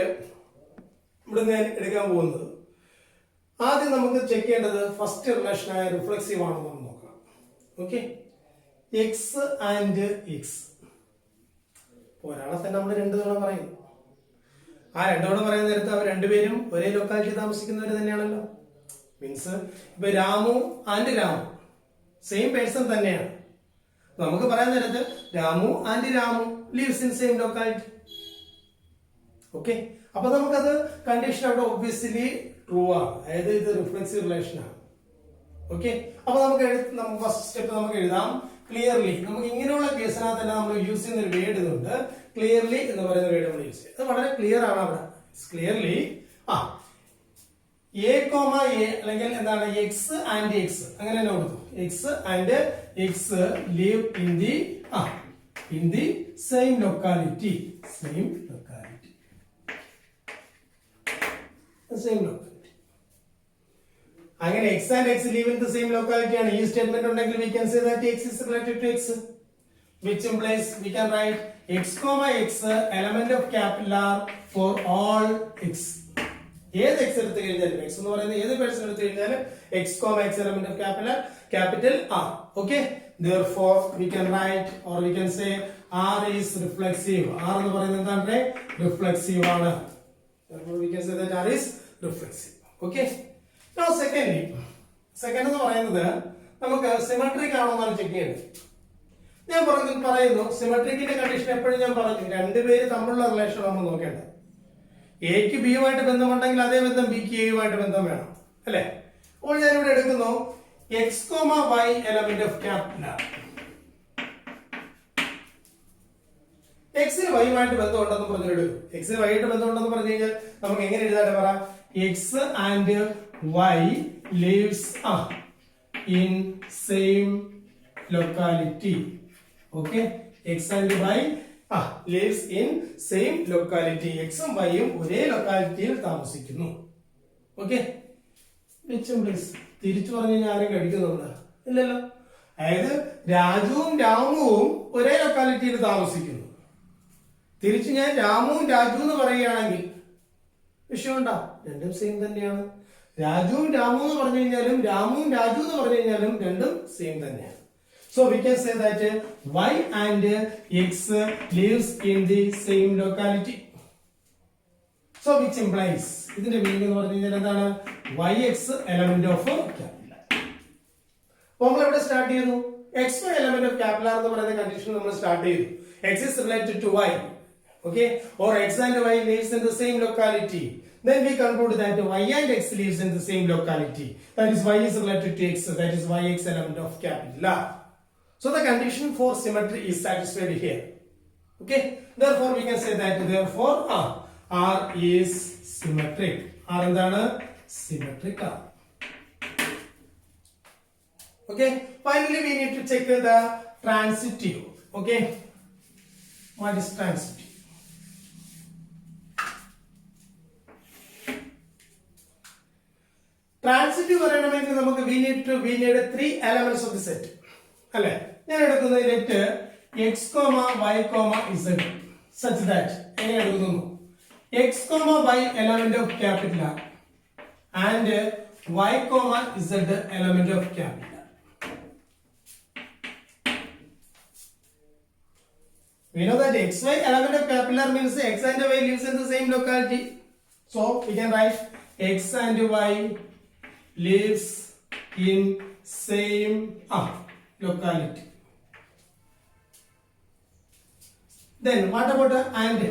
ഇവിടെ ഞാൻ എടുക്കാൻ പോകുന്നത് ആദ്യം നമുക്ക് ചെക്ക് ചെയ്യേണ്ടത് ഫസ്റ്റ് റിലേഷനായ റിഫ്ലെക്സീവ് ആണെന്ന് നമ്മൾ നോക്കണം. Okay, x and X. ഒരാളെ തന്നെ നമ്മൾ 2 തവണ പറയുന്നു. ആ 2 തവണ പറയുന്ന നേരത്ത് അവർ രണ്ടുപേരും ഒരേ ലൊക്കാലിറ്റി താമസിക്കുന്നവർ തന്നെയാണല്ലോ. മീൻസ് ഇപ്പൊ Ramu and Ramu same person തന്നെയാണ്. നമുക്ക് പറയാൻ നേരത്ത് Ramu and Ramu lives in same locality. Okay, അപ്പൊ നമുക്കത് കണ്ടീഷൻ അവിടെ ഒബ്വിയസ്ലി ട്രൂ ആണ്, അതായത് ഇത് റിഫ്ലെക്സീവ് റിലേഷൻ ആണ്. ഓക്കെ, അപ്പൊ നമുക്ക് ഫസ്റ്റ് സ്റ്റെപ്പ് നമുക്ക് എഴുതാം ക്ലിയർലി. നമുക്ക് ഇങ്ങനെയുള്ള കേസിനകത്ത് തന്നെ നമ്മൾ യൂസ് ചെയ്യുന്ന ഒരു വേർഡ് ഇതുണ്ട്, ക്ലിയർലി എന്ന് പറയുന്ന വേർഡ് നമ്മൾ യൂസ് ചെയ്യും. അത് വളരെ ക്ലിയർ ആണ് അവിടെ. ക്ലിയർലി എ കോമ എ അല്ലെങ്കിൽ എന്താണ് എക്സ് ആൻഡ് എക്സ് അങ്ങനെ തന്നെ കൊടുത്തു. X and X live in the same locality. അങ്ങനെ x and x live in the same locality ആണ്. ഈ സ്റ്റേറ്റ്മെന്റ് ഉണ്ടെങ്കിൽ we can say that x is related to x, which implies we can write x comma x element of capital R for all x. ഏത് x എടുത്തു കഴിഞ്ഞാലും x എന്ന് പറയുന്ന ഏത് person എടുത്തു കഴിഞ്ഞാലും x comma x element of capital R. Okay, therefore we can write or we can say R is reflexive. R എന്ന് പറയുന്നത് എന്താണ്? റിഫ്ലെക്സീവ് ആണ്. Therefore we can say that R is reflexive. Okay, now second എന്ന് പറയുന്നത് നമുക്ക് symmetric ആണോ എന്നാണ് check ചെയ്യേണ്ടത്. ഞാൻ പറയുന്നു സിമെട്രിക്കിന്റെ കണ്ടീഷൻ എപ്പോഴും ഞാൻ പറഞ്ഞു രണ്ടുപേര് തമ്മിലുള്ള റിലേഷൻ നമ്മൾ നോക്കേണ്ടത്. എക്ക് ബിയുമായിട്ട് ബന്ധമുണ്ടെങ്കിൽ അതേ ബന്ധം ബിക്ക് എയുമായിട്ട് ബന്ധം വേണം അല്ലെ. അപ്പോൾ ഞാനിവിടെ എടുക്കുന്നു x comma Y element of capital R. എക്സിന് വൈയുമായിട്ട് ബന്ധമുണ്ടെന്ന് പറഞ്ഞെടുക്കും. എക്സിന് വൈയായിട്ട് ബന്ധമുണ്ടെന്ന് പറഞ്ഞു കഴിഞ്ഞാൽ നമുക്ക് എങ്ങനെ എഴുതാതെ പറയാം x and y lives in same locality. Okay, x and y lives in same locality. X ഉം Y ഉം ഒരേ ലൊക്കാലിറ്റിയിൽ താമസിക്കുന്നു. ഓക്കെ, തിരിച്ചു പറഞ്ഞു കഴിഞ്ഞാൽ ആരും കഴിക്കുന്നുണ്ട് ഇല്ലല്ലോ. അതായത് രാജുവും രാമുവും ഒരേ ലൊക്കാലിറ്റിയിൽ താമസിക്കുന്നു. തിരിച്ചു ഞാൻ രാമുവും രാജു എന്ന് പറയുകയാണെങ്കിൽ വിഷയമുണ്ടോ? രണ്ടും സെയിം തന്നെയാണ്. രാജുവും രാമു എന്ന് പറഞ്ഞു കഴിഞ്ഞാലും രാമുവും രാജു എന്ന് പറഞ്ഞു കഴിഞ്ഞാലും രണ്ടും സെയിം തന്നെയാണ്. So we can say that y and x lives in the same locality. So which implies ഇതിന്റെ മീനിങ് എന്ന് പറഞ്ഞു കഴിഞ്ഞാൽ എന്താണ്? yx element of capital R. അപ്പോൾ നമ്മൾ എവിടെ സ്റ്റാർട്ട് ചെയ്യുന്നു? xy element of capital R എന്ന് പറയുന്ന കണ്ടീഷൻ നമ്മൾ സ്റ്റാർട്ട് ചെയ്തു. x is related to y, okay, or x and y lives in the same locality. Then we conclude that y and x lives in the same locality. That is y is related to x, that is yx element of capital R. So the condition for symmetry is satisfied here. Okay, therefore we can say that therefore R is symmetric. R എന്താണ്? Symmetric R. Okay, finally we need to check the transitive. Okay, what is transitive? Transitive പറയണമെങ്കിൽ നമുക്ക് we need 3 elements of the set. അല്ലെ, ഞാൻ എടുക്കുന്ന let x comma y comma z such that എങ്ങനെ എടുക്കുന്നു x comma Y element of capital R and y comma z element of capital R. We know that xy element of capital R means x and y lives in the same locality. So we can write x and y lives in same locality. Then what about and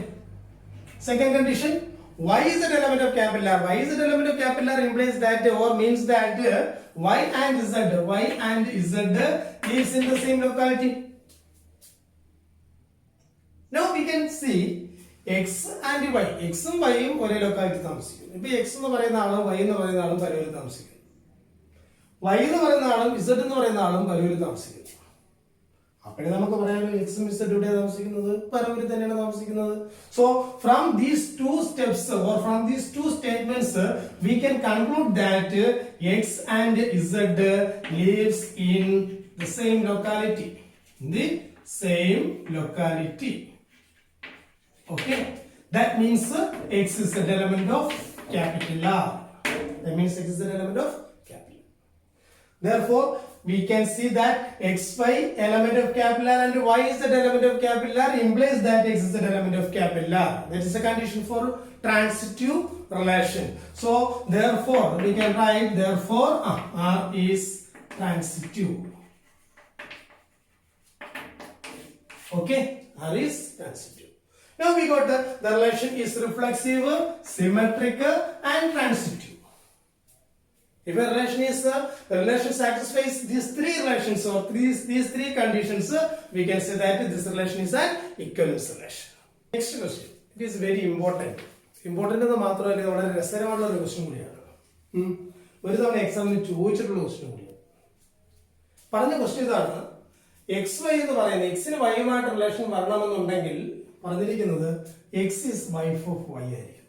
second condition? Y is an element of capital R. Y is an element of capital R implies that or means that y and z lives in the same locality. Now we can see x and y. X ഉം y ഉം ഒരേ locality താമസിക്കുന്നു. ഇപ്പൊ x എന്ന് പറയുന്ന ആളും y എന്ന് പറയുന്ന ആളും പരവൂരിൽ താമസിക്കുന്നു. y എന്ന് പറയുന്ന ആളും z എന്ന് പറയുന്ന ആളും പരവൂരിൽ താമസിക്കുന്നു. അപ്പോഴേ നമുക്ക് പറയാമല്ലോ എക്സും ഇസഡും ഇവിടെ താമസിക്കുന്നത് പരവൂരിൽ തന്നെയാണ് താമസിക്കുന്നത്. So from these two steps or from these two statements we can conclude that x and Z lives in the same locality. In the same locality. Okay, that means x is an element of capital R. That means x is an element of capital. Therefore, we can see that xy element of capital R and y is an element of capital R implies that x is an element of capital R. That is a condition for transitive relation. So, therefore, we can write therefore R is transitive. Okay, R is transitive. Now we got the relation is reflexive, symmetric, and transitive. If a relation is the relation satisfies these three relations or these three conditions, we can say that this relation is an equivalence relation. Next question. It is very important. Important എന്ന് മാത്രമല്ല ഇത് വളരെ രസകരമായിട്ടുള്ള ഒരു question കൂടിയാണ്. ഒരു തവണ എക്സാമിന് ചോദിച്ചിട്ടുള്ള ക്വസ്റ്റ്യൻ കൂടിയാണ്. പറഞ്ഞ ക്വസ്റ്റ്യൻ ഇതാണ്, എക്സ് വൈ എന്ന് പറയുന്നത് എക്സിന് വൈയുമായിട്ട് റിലേഷൻ വരണമെന്നുണ്ടെങ്കിൽ പറഞ്ഞിരിക്കുന്നത് x is wife of y ആയിരിക്കും.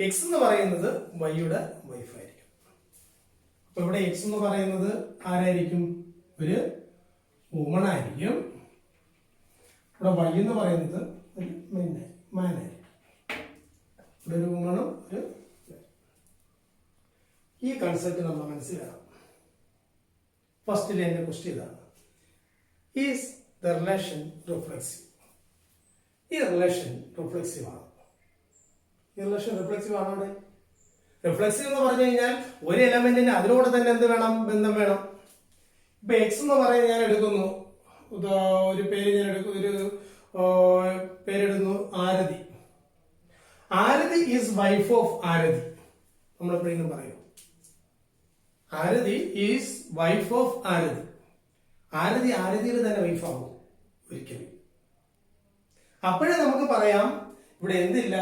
എക്സ് എന്ന് പറയുന്നത് വൈയുടെ വൈഫ് ആയിരിക്കും. അപ്പൊ ഇവിടെ എക്സ് എന്ന് പറയുന്നത് ആരായിരിക്കും? ഒരു വുമൺ ആയിരിക്കും. ഇവിടെ വൈ എന്ന് പറയുന്നത് ഒരു മാൻ ആയിരിക്കും. ഇവിടെ ഒരു വുമണും ഒരു ഈ കൺസെപ്റ്റ് നമ്മൾ മനസ്സിലാക്കണം. ഫസ്റ്റിൽ എന്റെ ക്വസ്റ്റ്യൻ ഇതാണ്, ഈസ് ദ റിലേഷൻ റിഫ്ലെക്സീവ്? ഈ റിലേഷൻ റിഫ്ലെക്സീവ് ആണ്. ഈ റിലേഷൻ റിഫ്ലെക്സീവ് ആണോ? അവിടെ റിഫ്ലെക്സീവ് എന്ന് പറഞ്ഞു കഴിഞ്ഞാൽ ഒരു എലമെന്റിന് അതിനോട് തന്നെ എന്ത് വേണം? ബന്ധം വേണം. ഇപ്പൊ എക്സ് എന്ന് പറയുന്നത് ഞാൻ എടുക്കുന്നു, ഒരു പേര് ഞാൻ എടുക്കുന്നു, ഒരു പേരെടുക്കുന്നു ആരതി. ആരതി ഈസ് വൈഫ് ഓഫ് ആരതി. നമ്മളെപ്പോഴെങ്കിലും പറയും ആരതി ഈസ് വൈഫ് ഓഫ് ആരതി. ആരതി ആരതിയുടെ തന്നെ വൈഫാകും? ഒരിക്കലും. അപ്പോഴേ നമുക്ക് പറയാം ഇവിടെ എന്തില്ല,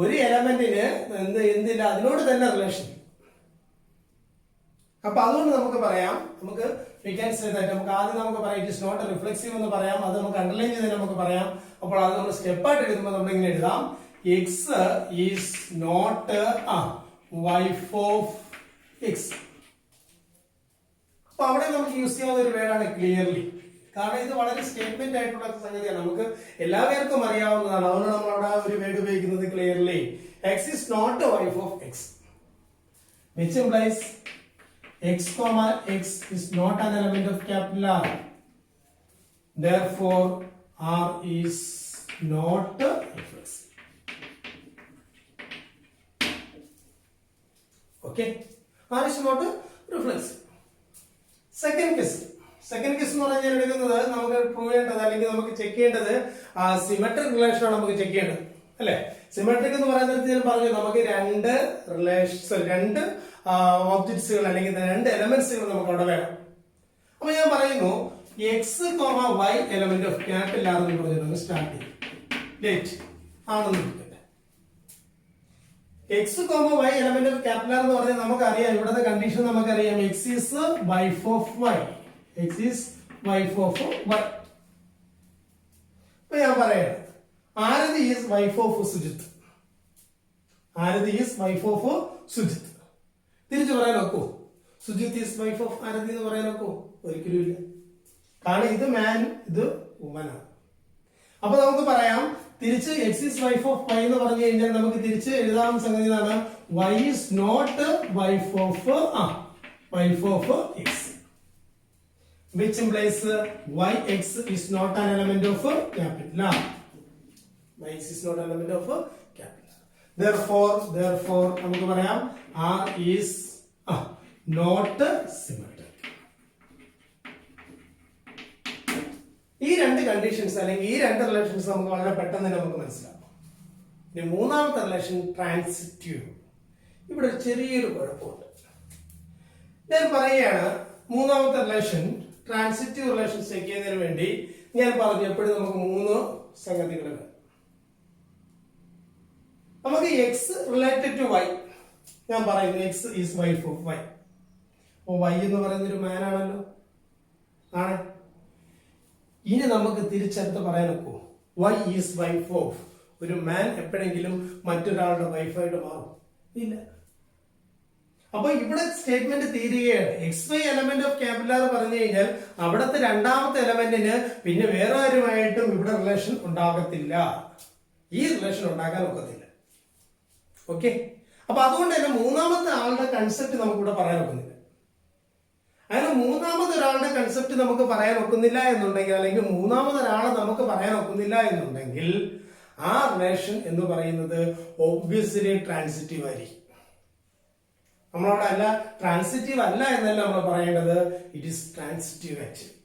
ഒരു എലമെന്റിന് എന്തില്ല, അതിനോട് തന്നെ റിലേഷൻ. അപ്പൊ അതുകൊണ്ട് നമുക്ക് പറയാം, നമുക്ക് നമുക്ക് ആദ്യം നമുക്ക് പറയാം ഇറ്റ് ഇസ് നോട്ട് റിഫ്ലെക്സീവ് എന്ന് പറയാം. അത് നമുക്ക് അണ്ടർലൈൻ ചെയ്ത് നമുക്ക് പറയാം. അപ്പോൾ അത് നമ്മൾ സ്റ്റെപ്പായിട്ട് എഴുതുമ്പോൾ നമ്മൾ ഇങ്ങനെ എഴുതാം, x is not wife of x. അപ്പൊ അവിടെ നമുക്ക് യൂസ് ചെയ്യാവുന്ന ഒരു വേർഡാണ് ക്ലിയർലി. കാരണം ഇത് വളരെ സ്റ്റേറ്റ്മെന്റ് ആയിട്ടുള്ള സംഗതിയാണ്, നമുക്ക് എല്ലാവർക്കും അറിയാവുന്നതാണ്. അതുകൊണ്ട് നമ്മൾ അവിടെ ഒരു വേർഡ് ഉപയോഗിക്കുന്നത് clearly. X is not wife of x, which implies x comma x is not an element of capital R. Therefore, R is not reflexive. Okay, R is not reflexive. Second case എന്ന് പറഞ്ഞാൽ എടുക്കുന്നത് നമുക്ക് prove ചെയ്യേണ്ടത് അല്ലെങ്കിൽ നമുക്ക് check ചെയ്യേണ്ടത് symmetric relation ആണ് നമുക്ക് ചെക്ക് ചെയ്യേണ്ടത്, അല്ലെ? സിമെട്രിക് എന്ന് പറയുന്നത് ഞാൻ പറഞ്ഞു, നമുക്ക് രണ്ട് ഓബ്ജക്ട്സുകൾ അല്ലെങ്കിൽ രണ്ട് എലമെന്റ്സുകൾ നമുക്ക് അവിടെ വേണം. അപ്പൊ ഞാൻ പറയുന്നു X comma Y element of capital R എന്ന് പറഞ്ഞിട്ട് സ്റ്റാർട്ട് ചെയ്യും. ലേറ്റ് ആണെന്ന് X comma Y element of capital R എന്ന് പറഞ്ഞാൽ നമുക്കറിയാം, ഇവിടുത്തെ കണ്ടീഷൻ നമുക്കറിയാം, X is wife of Y. X is wife of Y. ഇപ്പൊ ഞാൻ പറയാണ് Aarathi is wife of Sujith. Aarathi is wife of Sujith. തിരിച്ചു പറയാൻ നോക്കൂ, Sujith is wife of Aarathi എന്ന് പറയാൻ നോക്കൂ? ഒരിക്കലും ഇല്ല. കാരണം ഇത് മാൻ, ഇത് വുമനാണ്. അപ്പൊ നമുക്ക് പറയാം തിരിച്ച് x is wife of y എന്ന് പറഞ്ഞു കഴിഞ്ഞാൽ നമുക്ക് തിരിച്ച് എഴുതാവുന്ന സംഗതി ഇതാണ്, y is not wife of x, which implies yx is not an element of capital R. Yx is not an element of capital R. Therefore നമുക്ക് പറയാം R is not symmetric. ഈ രണ്ട് കണ്ടീഷൻസ് അല്ലെങ്കിൽ ഈ രണ്ട് റിലേഷൻസ് നമുക്ക് വളരെ പെട്ടെന്ന് തന്നെ നമുക്ക് മനസ്സിലാക്കാം. ഇനി മൂന്നാമത്തെ റിലേഷൻ ട്രാൻസിറ്റീവ്. ഇവിടെ ഒരു ചെറിയൊരു കുഴപ്പമുണ്ട്. ഞാൻ പറയുകയാണ് മൂന്നാമത്തെ റിലേഷൻ ട്രാൻസിറ്റീവ് റിലേഷൻ ചെക്ക് ചെയ്യുന്നതിന് വേണ്ടി ഞാൻ പറഞ്ഞു എപ്പോഴും നമുക്ക് മൂന്ന് സംഗതികൾ വേണം. നമുക്ക് എക്സ് റിലേറ്റഡ് ടു വൈ. ഞാൻ പറയുന്നു x is wife of y. അപ്പൊ വൈ എന്ന് പറയുന്ന ഒരു മാൻ ആണല്ലോ, ആണ്. ഇനി നമുക്ക് തിരിച്ചെടുത്ത് പറയാൻ ഒക്കോ? വൈ ഈസ് വൈഫ് ഓഫ് ഒരു മാൻ എപ്പോഴെങ്കിലും മറ്റൊരാളുടെ വൈഫായിട്ട് മാറും? ഇല്ല. അപ്പൊ ഇവിടെ സ്റ്റേറ്റ്മെന്റ് തീരുകയാണ്. X y element of capital R പറഞ്ഞു കഴിഞ്ഞാൽ അവിടുത്തെ രണ്ടാമത്തെ എലമെന്റിന് പിന്നെ വേറെ ആരുമായിട്ടും ഇവിടെ റിലേഷൻ ഉണ്ടാകത്തില്ല. ഈ റിലേഷൻ ഉണ്ടാക്കാൻ ഒക്കത്തില്ല. ഓക്കെ, അപ്പൊ അതുകൊണ്ട് തന്നെ മൂന്നാമത്തെ ആളുടെ കൺസെപ്റ്റ് നമുക്ക് ഇവിടെ പറയാൻ ഒക്കുന്നില്ല. അങ്ങനെ മൂന്നാമത് ഒരാളുടെ കൺസെപ്റ്റ് നമുക്ക് പറയാൻ ഒക്കുന്നില്ല എന്നുണ്ടെങ്കിൽ, അല്ലെങ്കിൽ മൂന്നാമതൊരാളെ നമുക്ക് പറയാൻ ഒക്കുന്നില്ല എന്നുണ്ടെങ്കിൽ ആ റിലേഷൻ എന്ന് പറയുന്നത് ഒബ്വിയസ്ലി ട്രാൻസിറ്റീവ് ആയിരിക്കും. നമ്മളവിടെ അല്ല ട്രാൻസിറ്റീവ് അല്ല എന്നല്ല നമ്മൾ പറയേണ്ടത്, ഇറ്റ് ഈസ് ട്രാൻസിറ്റീവ് ആക്ച്വലി.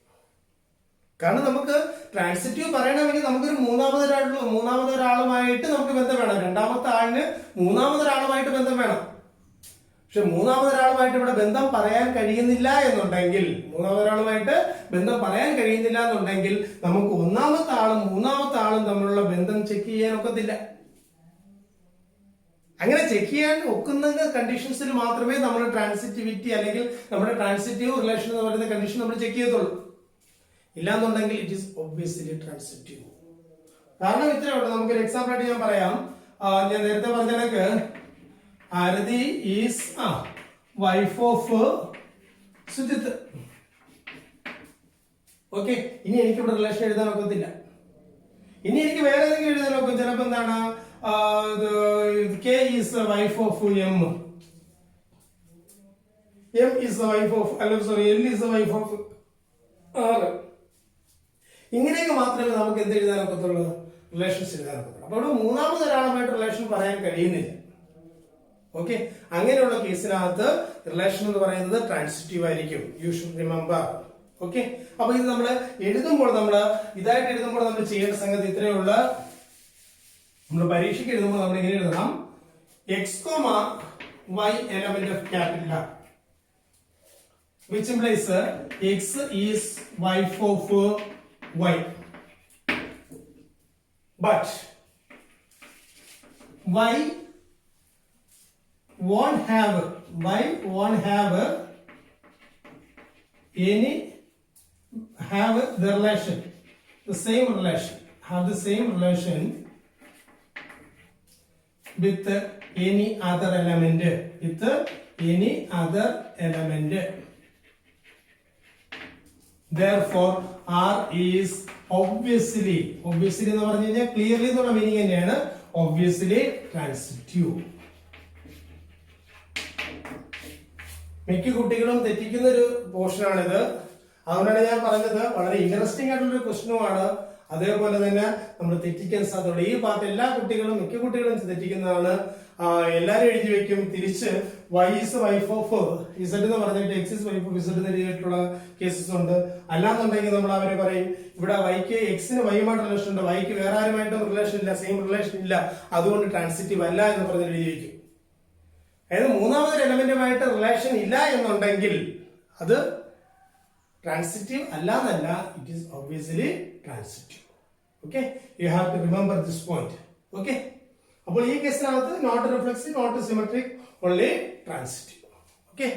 കാരണം നമുക്ക് ട്രാൻസിറ്റീവ് പറയണമെങ്കിൽ നമുക്കൊരു മൂന്നാമതൊരാളുമായിട്ട് നമുക്ക് ബന്ധം വേണം. രണ്ടാമത്തെ ആളിന് മൂന്നാമതൊരാളുമായിട്ട് ബന്ധം വേണം. പക്ഷെ മൂന്നാമതൊരാളുമായിട്ട് ഇവിടെ ബന്ധം പറയാൻ കഴിയുന്നില്ല എന്നുണ്ടെങ്കിൽ നമുക്ക് ഒന്നാമത്തെ ആളും മൂന്നാമത്തെ ആളും തമ്മിലുള്ള ബന്ധം ചെക്ക് ചെയ്യാൻ ഒക്കത്തില്ല. അങ്ങനെ ചെക്ക് ചെയ്യാൻ ഒക്കുന്ന കണ്ടീഷൻസിൽ മാത്രമേ നമ്മൾ ട്രാൻസിറ്റിവിറ്റി അല്ലെങ്കിൽ നമ്മുടെ ട്രാൻസിറ്റീവ് റിലേഷൻ എന്ന് പറയുന്ന കണ്ടീഷൻ നമ്മൾ ചെക്ക് ചെയ്യത്തുള്ളൂ. ഇല്ലാന്നുണ്ടെങ്കിൽ ഇറ്റ് ഈസ് ഒബ്വിയസ്ലി ട്രാൻസിറ്റീവ്. കാരണം ഇത്രയേ ഉള്ളൂ. നമുക്കൊരു എക്സാമ്പിൾ ആയിട്ട് ഞാൻ പറയാം. ഞാൻ നേരത്തെ പറഞ്ഞ കണക്ക് Aarathi is wife of Sujith. Okay, ഇനി എനിക്ക് ഇവിടെ റിലേഷൻ എഴുതാൻ ഒക്കത്തില്ല. ഇനി എനിക്ക് വേറെ ഏതെങ്കിലും എഴുതാൻ നോക്കും. ചിലപ്പോ എന്താണ് k is wife of m, m is wife of l is wife of r. ഇങ്ങനെയൊക്കെ മാത്രമേ നമുക്ക് എന്ത് എഴുതാനൊക്കത്തുള്ളൂ, റിലേഷൻസ് എഴുതാനൊക്കത്തുള്ളൂ. അപ്പോൾ ഇവിടെ മൂന്നാമതൊരാളുമായിട്ട് റിലേഷൻ പറയാൻ കഴിയുന്നില്ല. ഓക്കെ, അങ്ങനെയുള്ള കേസിനകത്ത് റിലേഷൻ എന്ന് പറയുന്നത് ട്രാൻസിറ്റീവ് ആയിരിക്കും. You should remember. ഓക്കെ, അപ്പൊ ഇത് നമ്മൾ എഴുതുമ്പോൾ നമ്മൾ ചെയ്യേണ്ട സംഗതി ഇത്രയേ ഉള്ളൂ. നമ്മൾ പരീക്ഷയ്ക്ക് എഴുതുമ്പോൾ നമ്മൾ എങ്ങനെ എഴുതണം? X comma Y element of capital R, which implies x is wife of y, but y won't have the relation, the same relation with any other element. Therefore R is obviously എന്ന് പറഞ്ഞു കഴിഞ്ഞാൽ clearly എന്നുള്ള meaning തന്നെയാണ്, obviously transitive. മിക്ക കുട്ടികളും തെറ്റിക്കുന്ന ഒരു പോർഷനാണിത്. അതുകൊണ്ടാണ് ഞാൻ പറഞ്ഞത് വളരെ ഇൻട്രസ്റ്റിംഗ് ആയിട്ടുള്ള ഒരു ക്വസ്റ്റനുമാണ്. അതേപോലെ തന്നെ നമ്മൾ തെറ്റിക്കാൻ സാധ്യതയുള്ള ഈ പാർട്ട് മിക്ക കുട്ടികളും തെറ്റിക്കുന്നതാണ്. എല്ലാരും എഴുതി വെക്കും തിരിച്ച് y is wife of z എന്ന് പറഞ്ഞിട്ട് x is wife of z എന്ന് എഴുതിയിട്ടുള്ള കേസസ് ഉണ്ട്. അല്ലാന്നുണ്ടെങ്കിൽ നമ്മൾ അവരെ പറയും ഇവിടെ yക്ക് x-ന് y-യുമായിട്ട് റിലേഷൻ ഉണ്ട്, yക്ക് വേറെ ആരുമായിട്ടും റിലേഷൻ ഇല്ല, സെയിം റിലേഷൻ ഇല്ല, അതുകൊണ്ട് ട്രാൻസിറ്റീവ് അല്ല എന്ന് പറഞ്ഞ് എഴുതി വെക്കും. അതായത് മൂന്നാമതൊരു എലമെന്റുമായിട്ട് റിലേഷൻ ഇല്ല എന്നുണ്ടെങ്കിൽ അത് ട്രാൻസിറ്റീവ് അല്ല എന്നല്ല, it is obviously transitive. Okay, you have to remember this point. Okay, അപ്പോൾ ഈ കേസിനകത്ത് not reflexive, not symmetric, only transitive. Okay.